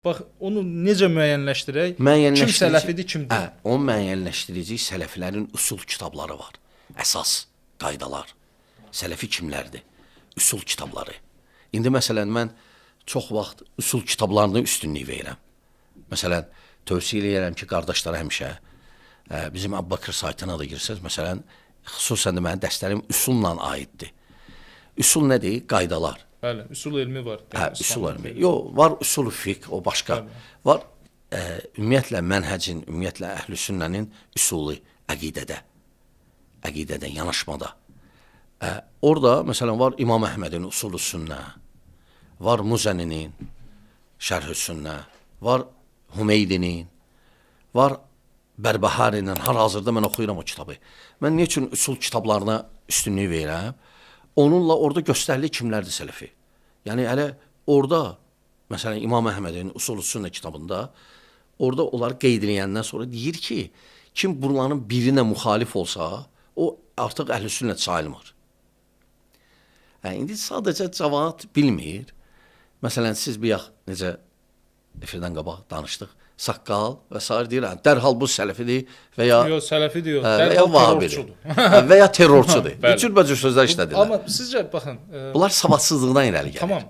Bax, onu necə müəyyənləşdirək? Kim sələfidir, kim deyil? Onu müəyyənləşdirici sələfilərin usul kitabları var. Əsas qaydalar. Sələfi kimlərdir? Usul kitabları. İndi məsələn, mən çox vaxt usul kitablarına üstünlük verirəm. Məsələn, tövsiyə edirəm ki, qardaşlara həmişə bizim Əbu-Bakır saytına da girsəz, məsələn, xüsusən də mənim dərslərim üsulla aiddir. Usul nədir? Qaydalar. Bəli, usul elmi var. Usul elmi. Yox, var usul fiqh, o başqa. Bəli. Var ümumiyyətlə mənhəcin, ümumiyyətlə əhl-i sünnənin usulu əqidədə, yanaşmada. Orada məsələn var İmam Əhmədin usul-u sünnə, var Muzəninin şərh-ü sünnə, var Hümeydinin, var Bərbəharinin, hal-hazırda mən oxuyuram o kitabı. Mən niyə üçün usul kitablarına üstünlük verirəm? Onunla orada göstərilir kimlərdir sələfi. Yəni, hələ orada, məsələn, İmam Əhmədin Usul-u Sünnə kitabında, orada onları qeyd edəndən sonra deyir ki, kim bunların birinə müxalif olsa, o artıq əhl-i sünnət sayılmır. İndi sadəcə cəmaət bilmir. Məsələn, siz bir yax, necə efirdən qabaq danışdıq, saqqal və s. deyirəm, dərhal bu sələfidir və ya... Yox, sələfidir yox, dərhal terrorçudur. Və ya terrorçudur. Cürbəcür sözlər işlədirlər. Amma sizcə, baxın... Bunlar savadsızlıqdan irəli gəlir. Tamam.